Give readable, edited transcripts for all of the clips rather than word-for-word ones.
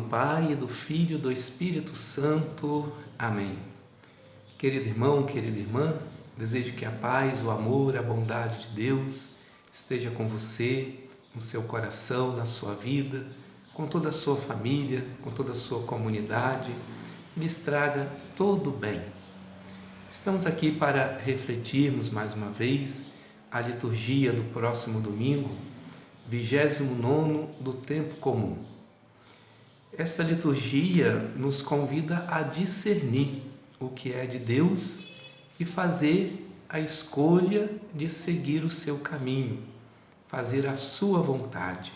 Pai, do Filho e do Espírito Santo. Amém. Querido irmão, querida irmã, desejo que a paz, o amor, a bondade de Deus esteja com você, no seu coração, na sua vida, com toda a sua família, com toda a sua comunidade e lhes traga todo o bem. Estamos aqui para refletirmos mais uma vez a liturgia do próximo domingo, 29º do tempo comum. Esta liturgia nos convida a discernir o que é de Deus e fazer a escolha de seguir o seu caminho, fazer a sua vontade.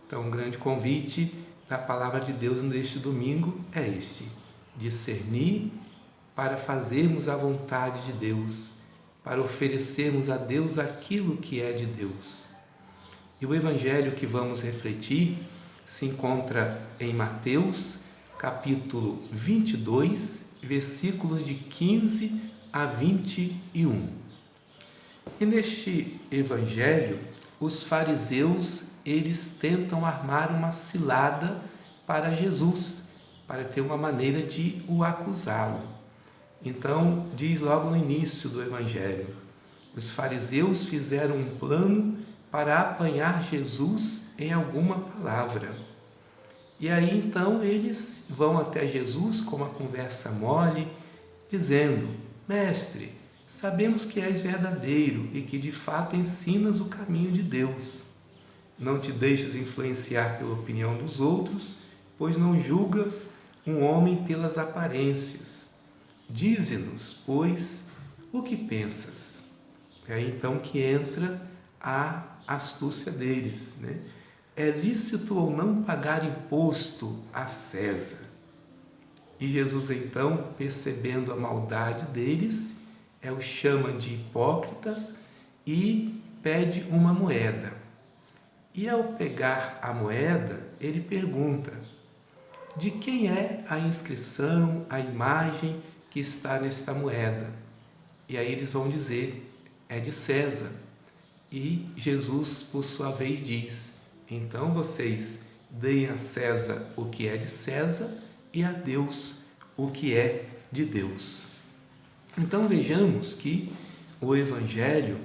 Então, um grande convite da palavra de Deus neste domingo é este: discernir para fazermos a vontade de Deus, para oferecermos a Deus aquilo que é de Deus. E o evangelho que vamos refletir se encontra em Mateus, capítulo 22, versículos de 15 a 21. E neste evangelho, os fariseus, eles tentam armar uma cilada para Jesus, para ter uma maneira de o acusá-lo. Então, diz logo no início do evangelho: os fariseus fizeram um plano para apanhar Jesus em alguma palavra. E aí então eles vão até Jesus com uma conversa mole, dizendo: Mestre, sabemos que és verdadeiro e que de fato ensinas o caminho de Deus. Não te deixes influenciar pela opinião dos outros, pois não julgas um homem pelas aparências. Dize-nos, pois, o que pensas? É aí então que entra a astúcia deles, né? É lícito ou não pagar imposto a César? E Jesus então, percebendo a maldade deles, os chama de hipócritas e pede uma moeda. E ao pegar a moeda, ele pergunta: de quem é a inscrição, a imagem que está nesta moeda? E aí eles vão dizer: é de César. E Jesus, por sua vez, diz: então vocês deem a César o que é de César e a Deus o que é de Deus. Então vejamos que o Evangelho,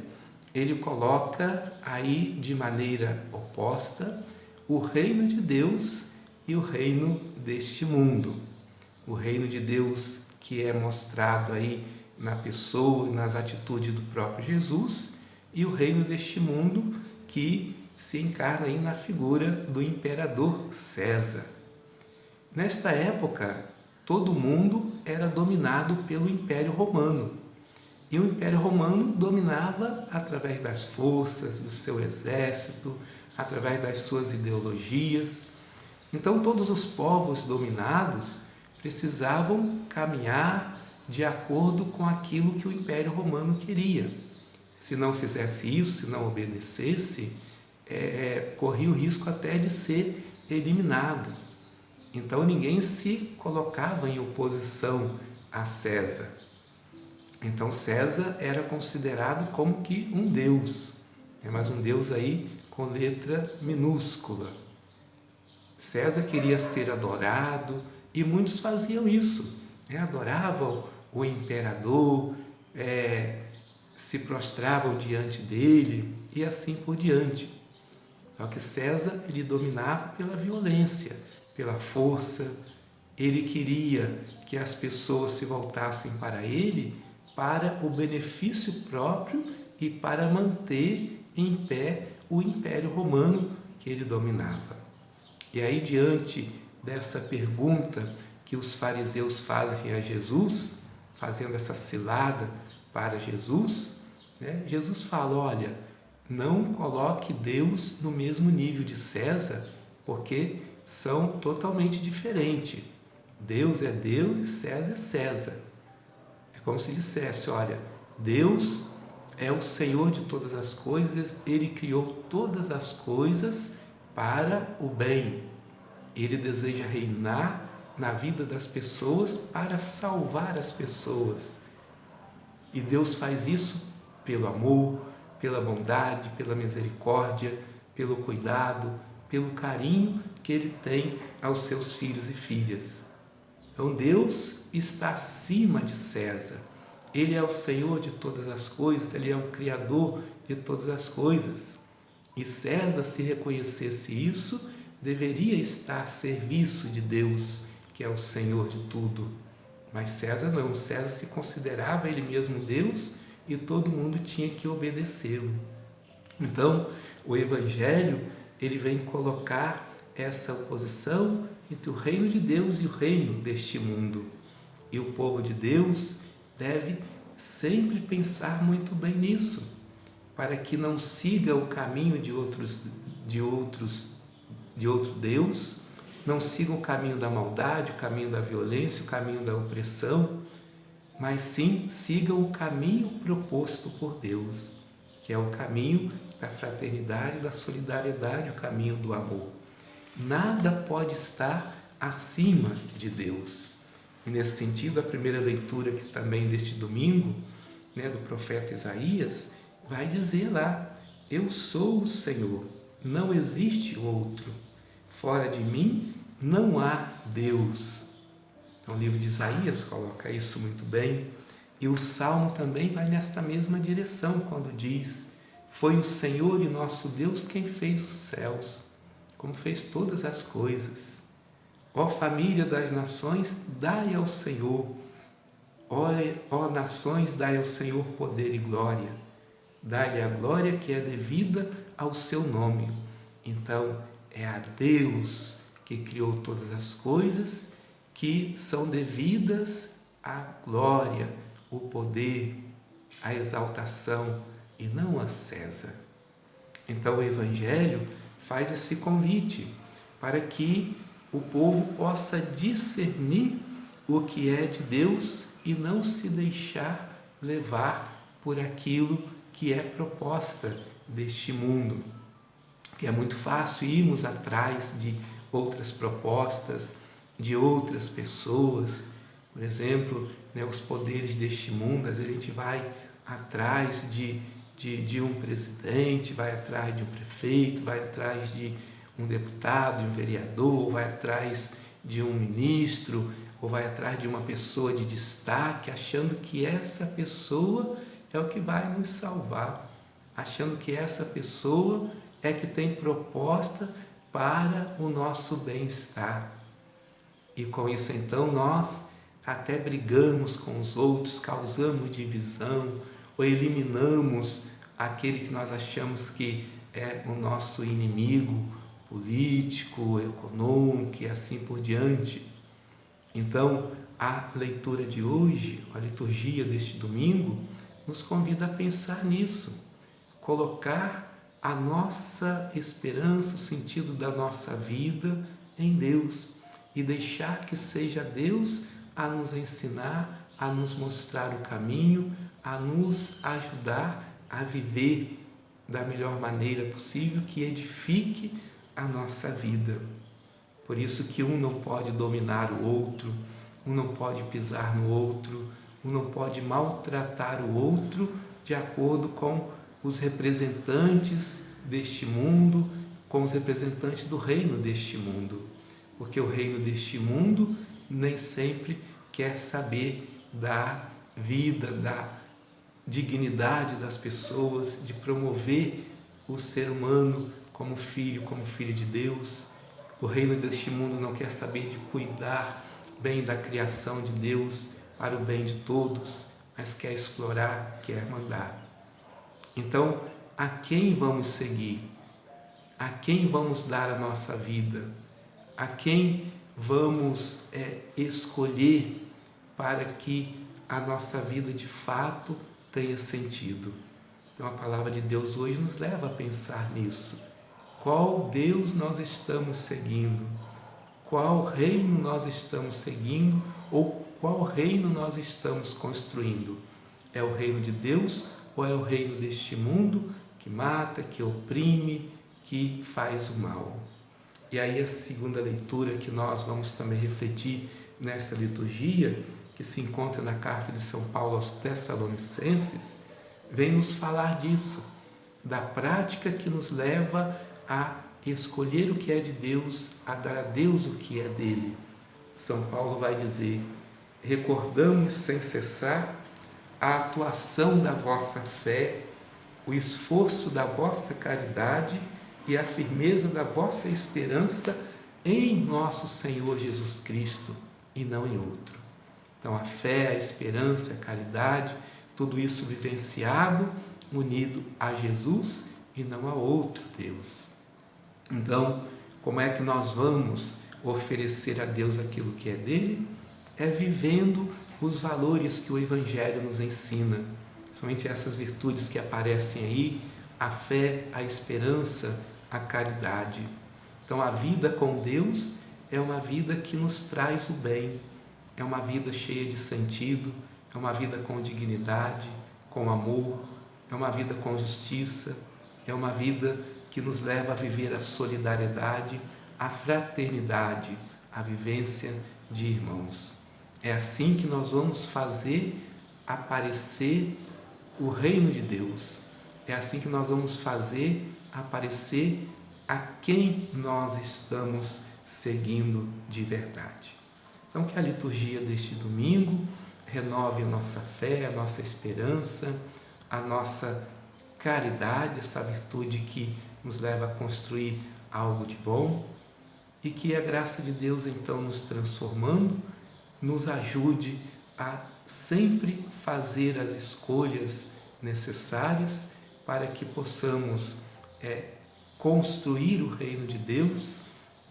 ele coloca aí de maneira oposta o reino de Deus e o reino deste mundo. O reino de Deus que é mostrado aí na pessoa e nas atitudes do próprio Jesus, e o reino deste mundo que se encarna aí na figura do imperador César. Nesta época, todo mundo era dominado pelo Império Romano. E o Império Romano dominava através das forças do seu exército, através das suas ideologias. Então, todos os povos dominados precisavam caminhar de acordo com aquilo que o Império Romano queria. Se não fizesse isso, se não obedecesse, corria o risco até de ser eliminado. Então ninguém se colocava em oposição a César. Então César era considerado como que um deus, mas um deus aí com letra minúscula. César queria ser adorado e muitos faziam isso, adoravam o imperador, se prostravam diante dele e assim por diante. Só que César, ele dominava pela violência, pela força. Ele queria que as pessoas se voltassem para ele para o benefício próprio e para manter em pé o Império Romano que ele dominava. E aí, diante dessa pergunta que os fariseus fazem a Jesus, fazendo essa cilada para Jesus, Jesus fala: olha, não coloque Deus no mesmo nível de César, porque são totalmente diferentes. Deus é Deus e César é César. É como se dissesse: olha, Deus é o Senhor de todas as coisas, Ele criou todas as coisas para o bem. Ele deseja reinar na vida das pessoas para salvar as pessoas. E Deus faz isso pelo amor, pela bondade, pela misericórdia, pelo cuidado, pelo carinho que Ele tem aos seus filhos e filhas. Então Deus está acima de César. Ele é o Senhor de todas as coisas, Ele é o Criador de todas as coisas. E César, se reconhecesse isso, deveria estar a serviço de Deus, que é o Senhor de tudo. Mas César não, César se considerava ele mesmo Deus e todo mundo tinha que obedecê-lo. Então, o Evangelho, ele vem colocar essa oposição entre o reino de Deus e o reino deste mundo. E o povo de Deus deve sempre pensar muito bem nisso, para que não siga o caminho de outro Deus, não siga o caminho da maldade, o caminho da violência, o caminho da opressão, mas sim siga o caminho proposto por Deus, que é o caminho da fraternidade, da solidariedade, o caminho do amor. Nada pode estar acima de Deus. E nesse sentido, a primeira leitura que também deste domingo, do profeta Isaías, vai dizer lá: eu sou o Senhor, não existe outro. Fora de mim não há Deus. Então o livro de Isaías coloca isso muito bem. E o Salmo também vai nesta mesma direção, quando diz: foi o Senhor e nosso Deus quem fez os céus, como fez todas as coisas. Ó família das nações, dai ao Senhor. Ó nações, dai ao Senhor poder e glória. Dai-lhe a glória que é devida ao seu nome. Então, é a Deus que criou todas as coisas que são devidas à glória, o poder, a exaltação, e não a César. Então, o Evangelho faz esse convite para que o povo possa discernir o que é de Deus e não se deixar levar por aquilo que é proposta deste mundo. Que é muito fácil irmos atrás de outras propostas, de outras pessoas. Por exemplo, os poderes deste mundo, às vezes a gente vai atrás de um presidente, vai atrás de um prefeito, vai atrás de um deputado, de um vereador, vai atrás de um ministro, ou vai atrás de uma pessoa de destaque, achando que essa pessoa é o que vai nos salvar, achando que essa pessoa é que tem proposta para o nosso bem-estar. E com isso, então, nós até brigamos com os outros, causamos divisão, ou eliminamos aquele que nós achamos que é o nosso inimigo político, econômico e assim por diante. Então, a leitura de hoje, a liturgia deste domingo, nos convida a pensar nisso, colocar a nossa esperança, o sentido da nossa vida em Deus e deixar que seja Deus a nos ensinar, a nos mostrar o caminho, a nos ajudar a viver da melhor maneira possível, que edifique a nossa vida. Por isso que um não pode dominar o outro, um não pode pisar no outro, um não pode maltratar o outro de acordo com os representantes deste mundo, com os representantes do reino deste mundo. Porque o reino deste mundo nem sempre quer saber da vida, da dignidade das pessoas, de promover o ser humano como filha de Deus. O reino deste mundo não quer saber de cuidar bem da criação de Deus para o bem de todos, mas quer explorar, quer mandar. Então, a quem vamos seguir? A quem vamos dar a nossa vida? A quem vamos escolher para que a nossa vida de fato tenha sentido? Então, a palavra de Deus hoje nos leva a pensar nisso. Qual Deus nós estamos seguindo? Qual reino nós estamos seguindo? Ou qual reino nós estamos construindo? É o reino de Deus ou é o reino deste mundo que mata, que oprime, que faz o mal? E aí a segunda leitura que nós vamos também refletir nesta liturgia, que se encontra na carta de São Paulo aos Tessalonicenses, vem nos falar disso, da prática que nos leva a escolher o que é de Deus, a dar a Deus o que é dele. São Paulo vai dizer: recordamos sem cessar a atuação da vossa fé, o esforço da vossa caridade e a firmeza da vossa esperança em nosso Senhor Jesus Cristo e não em outro. Então, a fé, a esperança, a caridade, tudo isso vivenciado, unido a Jesus e não a outro Deus. Então, como é que nós vamos oferecer a Deus aquilo que é dele? É vivendo os valores que o Evangelho nos ensina. Somente essas virtudes que aparecem aí: a fé, a esperança, a caridade. Então, a vida com Deus é uma vida que nos traz o bem, é uma vida cheia de sentido, é uma vida com dignidade, com amor, é uma vida com justiça, é uma vida que nos leva a viver a solidariedade, a fraternidade, a vivência de irmãos. É assim que nós vamos fazer aparecer o reino de Deus. É assim que nós vamos fazer aparecer a quem nós estamos seguindo de verdade. Então, que a liturgia deste domingo renove a nossa fé, a nossa esperança, a nossa caridade, essa virtude que nos leva a construir algo de bom, e que a graça de Deus, então, nos transformando, nos ajude a sempre fazer as escolhas necessárias para que possamos construir o reino de Deus,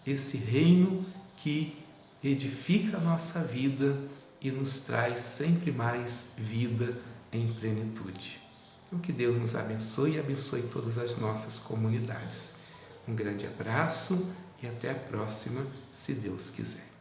esse reino que edifica a nossa vida e nos traz sempre mais vida em plenitude. Então, que Deus nos abençoe e abençoe todas as nossas comunidades. Um grande abraço e até a próxima, se Deus quiser.